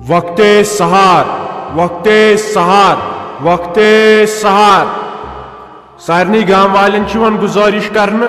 وقت سحار وقت سحار وقت سحار سارنی گام والن چھ گزارش کرنے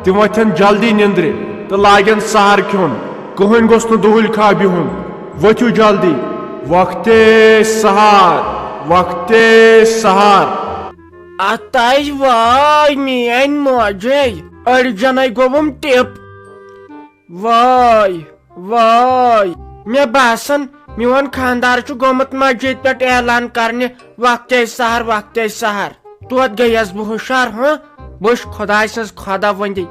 تم وتھن جلدی نندر تو لاگن سحر کھیون کہین گوس نہ دہلکھا بہن وتھو جلدی وقت سحار وقت سحار اتاج وای میان موجے ارجنے گوم ٹپ وای وای مے باسان میون خاندار چھ گومت مسجد پہ اعلان کرنے وقت سحر توت گیس بہ ہوشار ہاں بش خدا سز خدا وندی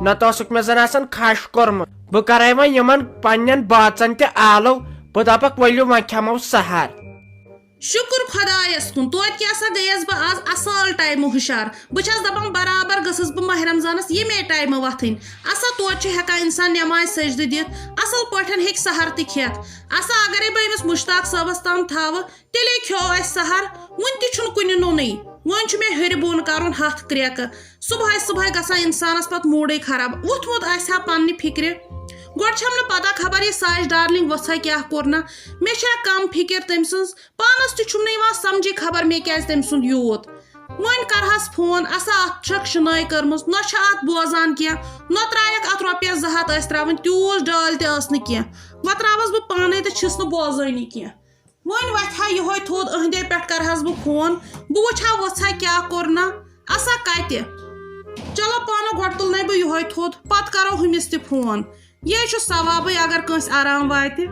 نت اوسک مے زن آسان کھش کورمت بہ کرے وۄنۍ یمن پننٮ۪ن باژن تہِ آلو بہ دپکھ ؤلِو وۄنۍ کھٮ۪مو سحر شکر خدایس کن توت کیسا گیس بہ آز اصل ٹائم ہوشار بہس دپان برابر گھس بہ ماہ رمضانس یمے ٹائم وتھن اسا توت ہیکان انسان نماز سجدہ دِتھ اصل پٲٹھۍ ہیٚکہِ سحر تہِ کھٮ۪تھ اسا اگرے بہ أمِس مشتاق صٲبس تام تھاوٕ تیٚلے کھیوٚو اسہِ سحر وُنہِ تہِ چھُنہٕ کُنہِ نوٚنٕے وۄنۍ چھُ مےٚ ہیٚرِ بۄن کرُن ہتھ کرٛیکہٕ صبحٲے گژھان انسانس پتہٕ موٗڈٕے خراب ووٚتھمُت آسہِ ہا پننہِ فکرِ گۄڈٕ چھم نہٕ پتہ خبر یہِ ساج ڈارلنگ وژھا کیٛاہ کوٚر نا مےٚ چھا کم فکر تٔمۍ سٕنٛز پانس تہِ چھُم نہٕ یِوان سمجھی خبر مےٚ کیٛازِ تٔمۍ سُنٛد یوٗت وۄنۍ کرہس فون اسا اتھ چھکھ شِنٲے کٔرمٕژ نہ چھِ اتھ بوزان کینٛہہ نہ ترٛایکھ اتھ رۄپیس 200 ٲسۍ ترٛاوٕنۍ تیوٗت ڈٲلۍ تہِ ٲس نہٕ کینٛہہ وۄنۍ ترٛاوس بہٕ پانے تہٕ چھِس نہٕ بوزٲنی کینٛہہ وۄنۍ وتھِ ہا یِہوے تھوٚد أہنٛدے پٮ۪ٹھ کرہس بہٕ فون بہٕ وٕچھ ہا وژھا کیٛاہ کوٚر نا اسا کتہِ چلو پانہٕ گۄڈٕ تُلنے بہٕ یِہوے تھوٚد پتہٕ کرو ہُمِس تہِ فون یہ چھُ ثوابٕے اگر کٲنٛسہِ آرام واتہِ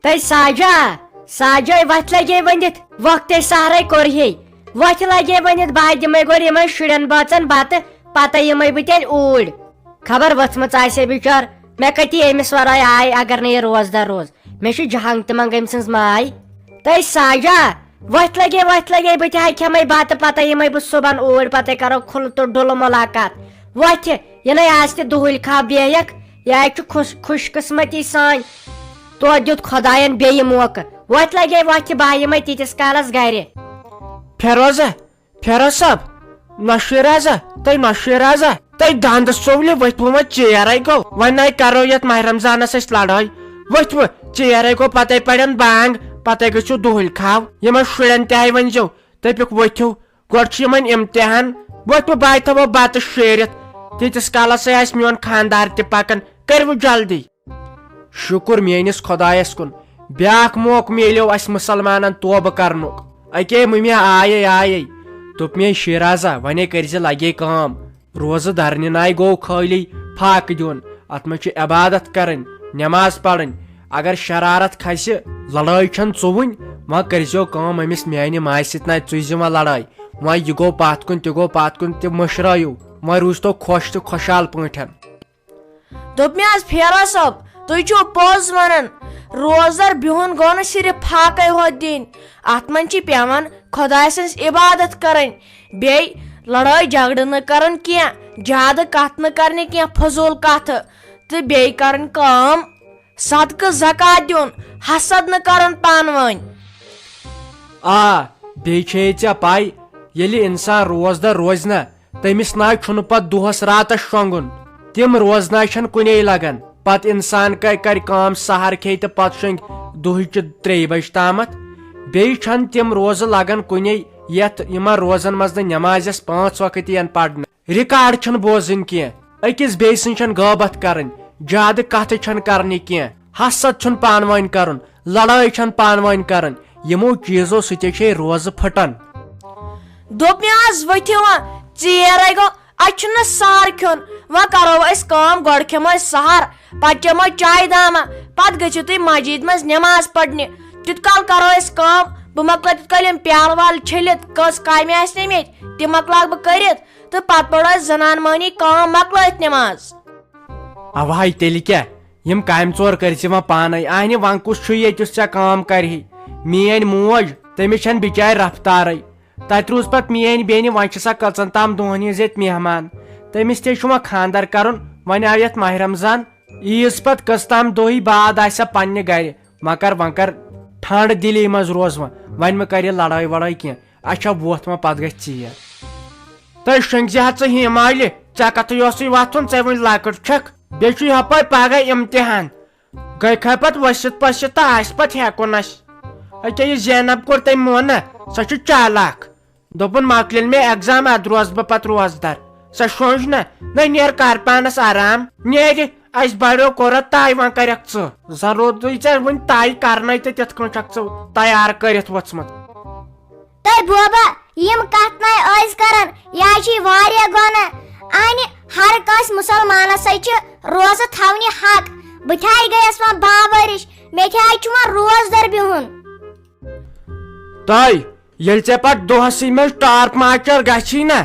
تَے ساجے وتھ لگے ؤنِتھ وقت سحرے کوٚر ہے وتھ لگے ؤنِتھ بہٕ دِمے گۄڈٕ یِمن شُرٮ۪ن بٲژن بتہٕ پتہٕ یِمے بہٕ تیٚلہِ اوٗرۍ خبر ؤژھمٕژ آسہِ بِچار مےٚ کتی أمِس ورٲے آیہِ اگر نہٕ یہِ روزدار روز مےٚ چھُ جہنگ تہِ منٛگ أمۍ سٕنٛز ماے تَے ساجا وتھ لگے بہٕ تہِ ہا کھٮ۪مے بتہٕ پتہٕ یِمے بہٕ صبحن اوٗرۍ پتہٕ کرو کھُلہٕ تہٕ ڈُلہٕ مُلاقات وتھِ یِنَے آز تہِ دُہٕلکھا بیٚیَکھ یہِ حظ چھُ خوش قسمتی سٲنۍ توتہِ دیُت خۄداین بیٚیہِ موقعہٕ وتھ لگے وتھِ بہٕ یِمے تیٖتِس کالس گرِ فیروز صٲب نۄشیٖر تۄہہِ دنٛدٕ ژوٚولہِ ؤتھوٕ وۄنۍ ژیرے گوٚو وۄنۍ نَے کرو یتھ ماہ رمضانس أسۍ لڑٲے ؤتھوٕ ژیرے گوٚو پتے پرن بانگ پتے گٔژھِو دُہٕلکھاو یِمن شُرٮ۪ن تہِ ہاے ؤنۍزیو دٔپِکھ ؤتھِو گۄڈٕ چھُ یِمن امتحان ؤتھوٕ بہٕ تھاوو بتہٕ شیٖرِتھ تیٖتِس کالس آسہِ میون خاندار تہِ پکان کٔرِو جلدی شُکر میٲنِس خۄدایس کُن بیاکھ موقعہٕ میلیو اسہِ مُسلمانن توبہٕ کرنُک اکے مٔمی آیے دوٚپ مے شیرازا ونے کٔرزِ لگے کٲم روزٕ درنہِ ناے گوٚو خٲلی فاقہٕ دیُن اتھ منٛز چھِ عبادت کرٕنۍ نٮ۪ماز پرٕنۍ اگر شرارت کھسہِ لڑٲے چھنہٕ ژوٚوٕنۍ وۄنۍ کٔرزیو کٲم أمِس میانہِ ماجہِ سۭتۍ ناے ژُزِ وۄنۍ لڑٲے وۄنۍ یہِ گوٚو پتھ کُن تہِ گوٚو پتھ کُن تہِ مٔشرٲیِو وۄنۍ روٗزتو خۄش تہٕ خۄشحال پٲٹھۍ دوٚپ مےٚ حظ فیروز صٲب تُہۍ چھِو پوٚز ونان روزدار بِہُن گوٚو نہٕ صرف فاقے ہوت دِنۍ اتھ منٛز چھِ پیٚوان خۄداے سٕنٛز عبادت کرٕنۍ بیٚیہِ لڑٲے جگڑٕ نہٕ کرُن کینٛہہ زیادٕ کتھ نہٕ کرنہِ کینٛہہ فضوٗل کتھٕ تہٕ بیٚیہِ کرٕنۍ کٲم صدقہٕ زکات دیُن حسد نہٕ کرُن پانہٕ ؤنۍ آ بیٚیہِ چھے ژےٚ پاے ییٚلہِ انسان روزدار روزِ نہ تٔمِس ناے چھُنہٕ پتہٕ دۄہس راتس شۄنٛگُن تِم روزناے چھنہٕ کُنے لگان پتہٕ انسان کرِ کٲم سحر کھیٚیہِ تہٕ پتہٕ شۄنٛگہِ دُہچہِ 3 بجہِ تامتھ بیٚیہِ چھنہٕ تِم روزٕ لگان کُنے یتھ یِمن روزن منٛز نہٕ نٮ۪مازٮ۪س 5 وقت یِن پرنہٕ رِکاڑ چھنہٕ بوزٕنۍ کینٛہہ أکِس بیٚیہِ سٕنٛز چھنہٕ غٲبت کرٕنۍ زیادٕ کتھٕ چھنہٕ کرنہِ کینٛہہ حسد چھُنہٕ پانہٕ ؤنۍ کرُن لڑٲے چھنہٕ پانہٕ ؤنۍ کرٕنۍ یِمو چیٖزو سۭتۍ چھے روزٕ پھٹان دوٚپ مےٚ حظ ؤتھِو وۄنۍ ژیرے گوٚو اتہِ چھُنہٕ سہر کھیوٚن وۄنۍ کرو أسۍ کٲم گۄڈٕ کھٮ۪مو أسۍ سحر پتہٕ چٮ۪مو چاے داما پتہٕ گٔژھِو تُہۍ مسجد منٛز نٮ۪ماز پرنہِ تیُت کال کرو أسۍ کٲم بہٕ مۄکلاو تیُت کال یِم پیالہٕ والہٕ چھٔلِتھ کٲنٛسہِ کامہِ آسہِ نہٕ مےٚ تِم مۄکلاوکھ بہٕ کٔرِتھ تہٕ پتہٕ پرو أسۍ زنان مٔہنی کٲم مۄکلٲیِتھ نٮ۪ماز اوے تیٚلہِ کیٛاہ یِم کامہِ ژور کٔرزِ وۄنۍ پانے اہنہِ وۄنۍ کُس چھُ ییٚتہِ یُس ژےٚ کٲم کرِہی میٲنۍ موج تٔمِس چھنہٕ بِچارِ رفتارے تتہِ روٗز پتہٕ میٲنۍ بیٚنہِ وۄنۍ چھِ سۄ کٔژن تام دۄہن ہِنٛز ییٚتہِ مہمان تٔمِس تہِ چھُ وۄنۍ خاندر کرُن وۄنۍ آو یتھ ماہ رمضان عیٖز پتہٕ کٔژ تام دۄہی بعد آسہِ سۄ پننہِ گرِ وۄنۍ کر ٹھنڈ دِلی منٛز روز وۄنۍ مہ کر یہِ لڑٲے وڑٲے کینٛہہ اچھا ووتھ وۄنۍ پتہٕ گژھِ ژیر تُہۍ شۄنٛگزِ حظ ژٕ ہِمالہِ ژےٚ کتھٕے اوسُے وتھُن ژےٚ وۄنۍ لۄکٕٹ چھکھ بیٚیہِ چھُ یپٲرۍ پگہہ امتحان گٔے کھا پتہٕ ؤسِتھ پٔسِتھ تہٕ آسہِ پتہٕ ہٮ۪کُن اَسہِ أکیٛاہ یہِ زینب کوٚر تٔمۍ مون نہ سۄ چھِ چالاک دوٚپُن مۄکلِن مےٚ ایٚگزام اَدٕ روزٕ بہٕ پتہٕ روزدار سۄ شونٛج نہ نہ نیر کر پانس آرام نیرِ اَسہِ بڑیو کوٚرتھ تاے وۄنۍ کرکھ ژٕ زن روٗدُے ژےٚ وُنہِ تاے کرنے تہٕ تِتھ کٔنۍ چھکھ ژٕ تیار کٔرِتھ وٕژمٕژ تۄہہِ بوبا یِم کتھ ناے ٲسۍ کران یہِ حظ چھِ واریاہ گۄناہ انہِ ہر کٲنٛسہِ مُسلمانس سۭتۍ چھِ روزٕ تھاونہِ حق بہٕ تہِ حظ گٔیس وۄنۍ باؤرِش مےٚ تہِ حظ چھُ وۄنۍ روزدر بِہُن تاے ییٚلہِ ژےٚ پتہٕ دۄہسٕے منٛز ٹاپ ماچر گژھی نہ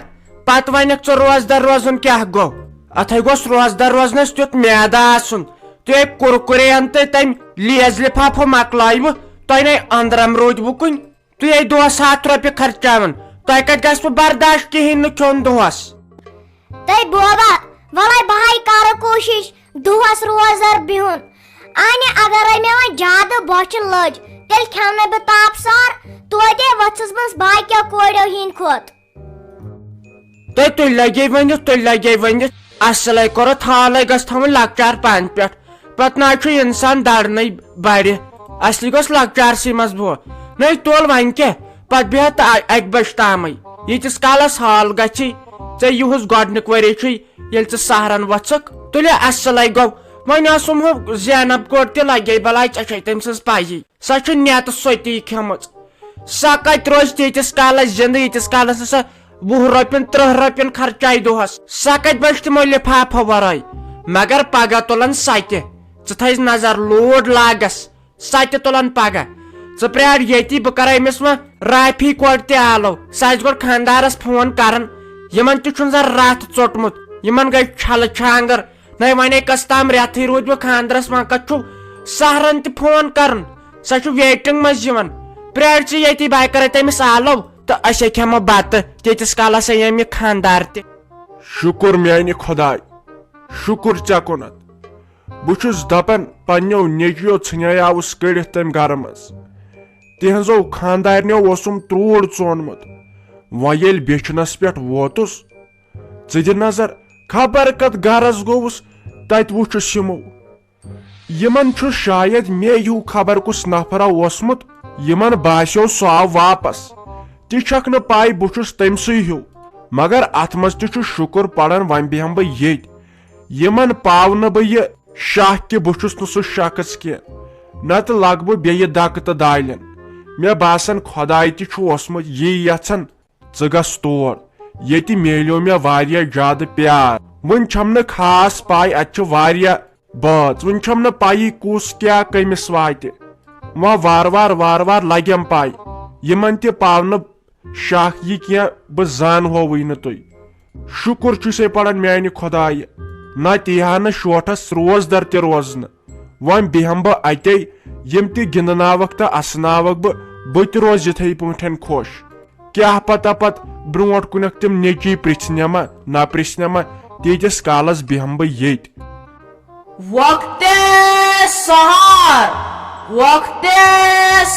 پتہٕ ونکھ ژٕ روزدر روزُن کیاہ گوٚو اتھے گوٚژھ روزدر روزنس تیُتھ میادٕ آسُن تُہۍ کُرکُرے ان تہٕ تمہِ لیز لفافہٕ مۄکلٲیوٕ تۄہہِ نے أنٛدرم روٗدوٕ کُنہِ تُہۍ دۄہس 100 رۄپیہِ خرچاوان تۄہہِ کتہِ گژھِ برداشت کہیٖنۍ نہٕ کھیوٚن دۄہس تۄہہِ بوبا وَلے بہٕ ہاے کرٕ کوٗشش دۄہس روزدر بِہُن انہِ اگرے مےٚ وۄنۍ زیادٕ بۄچھِ لٔج تیٚلہِ کھٮ۪مہٕ بہٕ تاپہٕ سار توتہِ ؤژھٕس بہٕ باقیو کوریو ہِنٛدۍ کھۄتہٕ تُہۍ لگے ؤنِتھ اصلے کوٚرُتھ حالے گژھِ تھاوُن لۄکچار پانہٕ پٮ۪ٹھ پتہٕ نہ چھُ انسان درنٕے بڑِ اصلی گوٚژھ لۄکچارسٕے منٛز بہٕ نٔے تُل وۄنۍ کیٛاہ پتہٕ بیہتھ 1 بجہِ تامٕے ییٖتِس کالس حال گژھی ژےٚ یِہُس گۄڈنیُک ؤری چھُے ییٚلہِ ژٕ سہرن وۄژھکھ تُلہِ اصلے گوٚو وۄنۍ ٲسٕم ہُہ زینب کوٚر تہِ لگے بلاے ژےٚ چھے تٔمۍ سٕنٛز پَیی سۄ چھِ نٮ۪تہٕ سۄتی کھیٚمٕژ سۄ کتہِ روزِ تیٖتِس کالس زندٕ ییٖتِس کالس نہٕ سۄ 20 رۄپین 30 رۄپین خرچاے دۄہس سۄ کتہِ بچہِ تِمو لفافو ورٲے مگر پگہہ تُلن سۄتہِ ژٕ تھٲیزِ نظر لوٗڈ لاگس سۄتہِ تُلن پگہہ ژٕ پرٛار ییٚتی بہٕ کرے أمِس وۄنۍ رافی کورِ تہِ آلو سۄ آسہِ گۄڈٕ خانٛدارس فون کران یِمن تہِ چھُنہٕ زن راتھ ژوٚٹمُت یِمن گٔے چھلہٕ چھانگر نَے وۄنۍ کس تام رٮ۪تھٕے روٗدۍ وۄنۍ خانٛدرس وۄنۍ کتہِ چھُ سہرن تہِ فون کران سۄ چھُ ویٹنگ منٛز یِوان پرٛار ژٕ ییٚتی بہٕ کرے تٔمِس آلو تہٕ أسے کھٮ۪مو بتہٕ تیٖتِس کالس أنۍ یہِ خانٛدار تہِ شُکُر میانہِ خۄداے شُکُر ژےٚ کُنتھ بہٕ چھُس دپان پننیو نیٚچویو ژھٕنیاوُس کٔڑِتھ تٔمۍ گرٕ منٛز تِہنٛزو خانٛدارنیو اوسُم تروٗڑ ژونمُت وۄنۍ ییٚلہِ بیچھنس پٮ۪ٹھ ووتُس ژٕ دِ نظر خبر کتھ گرس گوٚوُس تتہِ وٕچھُس یِمن چھُ شاید مےٚ ہیوٗ خبر کُس نفرا اوسمُت یِمن باسیو سُہ آو واپس تہِ چھکھ نہٕ پاے بہٕ چھُس تٔمۍ سٕے ہیوٗ مگر اتھ منٛز تہِ چھُ شُکُر پران وۄنۍ بیہمہٕ بہٕ ییٚتۍ یِمن پاو نہٕ بہٕ یہِ شاہ کہِ بہٕ چھُس نہٕ سُہ شخص کینٛہہ نتہٕ لگہٕ بہٕ بیٚیہِ دکہٕ تہٕ دالٮ۪ن مےٚ باسان خۄداے تہِ چھُ اوسمُت یی یژھان ژٕ گژھ تور ییٚتہِ میلیو مےٚ واریاہ زیادٕ پیار وۄنۍ چھم نہٕ خاص پاے اتہِ چھِ واریاہ بٲژ وۄنۍ چھم نہٕ پایی کُس کیاہ کٔمِس واتہِ وۄنۍ وارٕ وارٕ لگیم پاے یِمن تہِ پاو نہٕ شاہ یہِ کینٛہہ بہٕ زانہووٕے نہٕ تُہۍ شُکُر چھُسے پران میانہِ خۄدایہِ نتہٕ ییٖہا نہٕ شوٹھس روزدر تہِ روزنہٕ وۄنۍ بیہمہٕ بہٕ اتے یِم تہِ گنٛدناوکھ تہٕ اسناوکھ بہٕ تہِ روزٕ یِتھٕے پٲٹھۍ خۄش کیاہ پتہ پتہٕ برونٛٹھ کُنکھ تِم نیٚچی پرژھنما نہ پرژھنما تیٖتِس کالس بیہمہٕ بہٕ ییٚتۍ وقتِ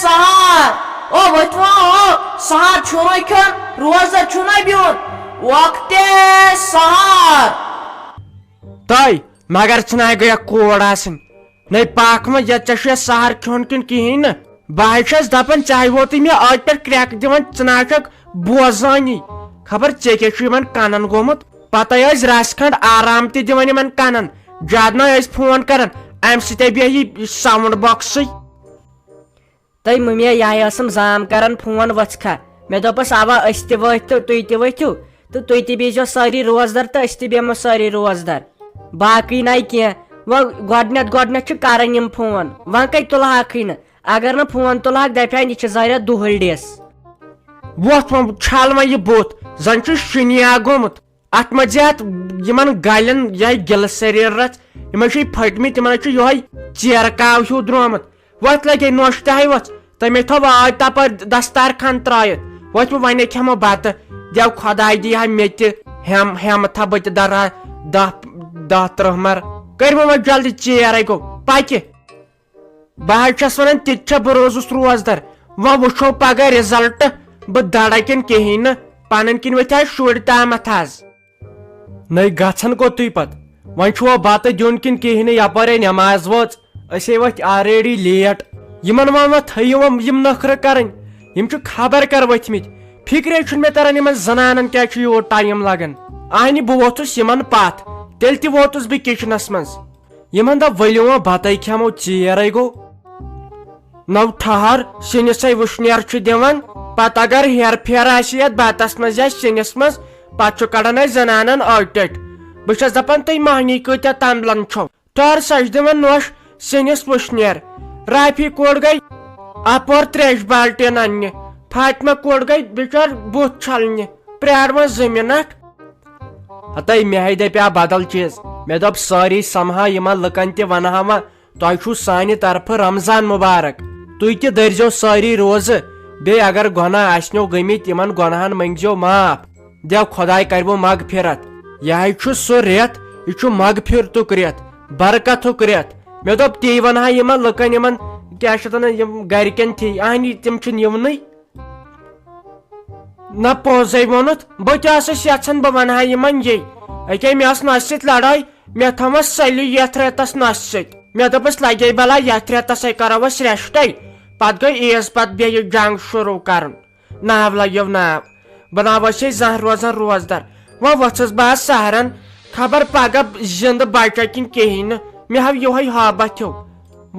سحر او ؤتھِو او سحر چھُنَے کھیوٚن روزدر چھُنَے بِہُن وقتِ سحر تاے مگر ژھٕناے گٔیکھ کوٗر آسٕنۍ نَے پاکھ مہ ژےٚ چھُ سہر کھیوٚن کِنہٕ کِہیٖنۍ نہٕ بہٕ حظ چھس دپان چاہے ووتُے مےٚ ٲدۍ پٮ۪ٹھ کرٛٮ۪کہٕ دِوان ژٕ نہ چھکھ بوزٲنی خبر ژےٚ کیٛاہ چھُ یِمن کنن گوٚمُت پتہٕ ٲسۍ رژھ کھنڈ آرام تہِ دِوان یِمن کنن زیادٕ نہ ٲسۍ فون کران امہِ سۭتۍ بیٚیہِ ساوُنڈ بۄکسٕے تۄہہِ مٔمی یہے ٲسٕم زام کران فون ؤژھکھا مےٚ دوٚپس اوا أسۍ تہِ ؤتھۍ تہٕ تُہۍ تہِ ؤتھِو تہٕ تُہۍ تہِ بیٖزیو سٲری روزدر تہٕ أسۍ تہِ بیہمو سٲری روزدر باقٕے نَے کینٛہہ وۄنۍ گۄڈنیتھ چھِ کران یِم فون وۄنۍ کتہِ تُلہاکھٕے نہٕ اگر نہٕ فون تُلہاکھ دپہن یہِ چھِ ظٲہرا دُہٕلڈِس وۄتھ چھل وۄنۍ یہِ بُتھ زن چھُ شِنیا گوٚمُت اتھ منٛز زِ یِمن گلٮ۪ن یِہے گِلہٕ سریٖرس یِمن چھِ پھٔٹمٕتۍ تِمن چھُ یِہوے چیرکاو ہیوٗ درٛامُت وۄتھ لگے نوٚش تہِ وۄتھ تٔمے تھوٚو آب تپٲرۍ دستارخان ترٲیِتھ وۄتھ وۄنۍ کھٮ۪مو بتہٕ دیو خۄداے دِیہِ ہا مےٚ تہِ ہٮ۪مہٕ تھا بہٕ تہِ درہا 10-30 مر کٔرِو وۄنۍ جلدی ژیرے گوٚو پکہِ بہٕ حظ چھس ونان تہِ چھا بہٕ روزُس روزدر وۄنۍ وٕچھو پگہہ رِزلٹ بہٕ دڑا کِنہٕ کہیٖنۍ نہٕ پنٕنۍ کِنۍ ؤتھۍ حظ شُرۍ تامتھ حظ نَے گژھان کوٚتُے پتہٕ وۄنۍ چھُوا بتہٕ دیُن کِنہٕ کہیٖنۍ نہٕ یپٲرۍ نٮ۪ماز وٲژ أسے وتھ آلریڈی لیٹ یمن ون تھٲیِو یم نخرٕ کرٕنۍ یم چھِ خبر کر ؤتھمٕتۍ فکرے چھُنہٕ مےٚ تران یمن زنانن کیٛاہ چھُ یوٗت ٹایم لگان اہنہِ بہٕ ووتھُس یمن پتھ تیٚلہِ تہِ ووتُس بہٕ کچنس منٛز یمن دوٚپ ؤلِو وۄنۍ بتٕے کھٮ۪مو ژیرے گوٚو نو ٹھہر سِنِسے وٕشنیر چھُ دِوان پتہٕ اگر ہیر پھیر آسہِ یتھ بتس منٛز یا سِنِس منٛز پتہٕ چھُ کڑان اسہِ زنانن أٹۍ بہٕ چھس دپان تُہۍ مہنی کۭتیاہ تمبلن چھو ٹہر سۄ چھِ دِوان نوش سِنِس وٕشنیر رافی کوڑ گٔے اپور تریش بالٹیٖن اننہِ فاطمہ کوڑ گٔے بِچار بُتھ چھلنہِ پرٛار وۄنۍ 2 مِنٹ ہتاے مےٚ دپیٛاو بدل چیٖز مےٚ دوٚپ سٲری سمہا یمن لُکن تہِ ونہا وۄنۍ تۄہہِ چھُو سانہِ طرفہٕ رمضان مُبارک تُہۍ تہِ دٔرزیو سٲری روزٕ بیٚیہِ اگر گۄناہ آسنو گٔمٕتۍ یمن گۄناہن منٛگزیو معاف دیو خۄداے کرِوٕ مغفرت یہے چھُ سُہ رٮ۪تھ یہِ چھُ مغفرتُک رٮ۪تھ برکتُک رٮ۪تھ مےٚ دوٚپ تی ونہا یمن لُکن یمن کیٛاہ چھِ اتھ ونان یم گرِکٮ۪ن تھی اہنی تِم چھِنہٕ یِونٕے نہ پوٚزے ووٚنُتھ بہٕ تہِ ٲسٕس یژھان بہٕ ونہا یمن یی أکے مےٚ ٲس نۄسہِ سۭتۍ لڑٲے مےٚ تھٲومٕژ سلہِ یتھ رٮ۪تس نۄسہِ سۭتۍ مےٚ دوٚپُس لگے بلا یتھ رٮ۪تسے کرو أسۍ ریسٹے پتہٕ گٔے عیز پتہٕ بیٚیہِ جنگ شروٗع کرُن ناو لگیو ناو بناو ٲسے زانٛہہ روزان روزدار وۄنۍ ؤژھٕس بہٕ آز سہرن خبر پگہہ زندٕ بچا کِنہٕ کہیٖنۍ نہٕ مےٚ ہاو یِہوے ہابتھ ہیوٗ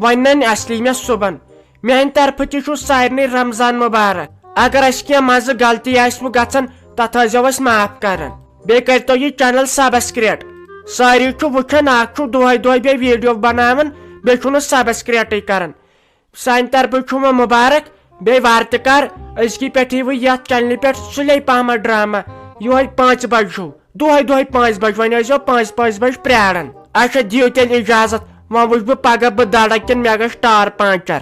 وۄنۍ ننہِ اصلی مےٚ صُبحن میانہِ طرفہٕ تہِ چھُ سارنٕے رمضان مُبارک اگر اسہِ کینٛہہ منٛزٕ غلطی آسوٕ گژھان تتھ ٲسۍزیو اسہِ معاف کران بیٚیہِ کٔرتو یہِ چینل سبسکرایب سٲری چھُ وٕچھان اکھ چھُ دۄہے دۄہے بیٚیہِ ویڈیو بناوان بیٚیہِ چھُنہٕ سبسکرایبٕے کران سانہِ طرفہٕ چھُ وۄنۍ مُبارک بیٚیہِ وارٕ کار أزکی پٮ۪ٹھ ییٖوٕ یتھ چینلہِ پٮ۪ٹھ سُلے پہمتھ ڈرامہ یِہوے 5 بجہِ ہیوٗ دۄہے دۄہے 5 بجہِ وۄنۍ ٲسۍزیو 5 بجہِ پراران اچھا دِیِو تیٚلہِ اجازت وۄنۍ وٕچھِ بہٕ پگہہ بہٕ دڑا کِنہٕ مےٚ گژھِ ٹار پانچر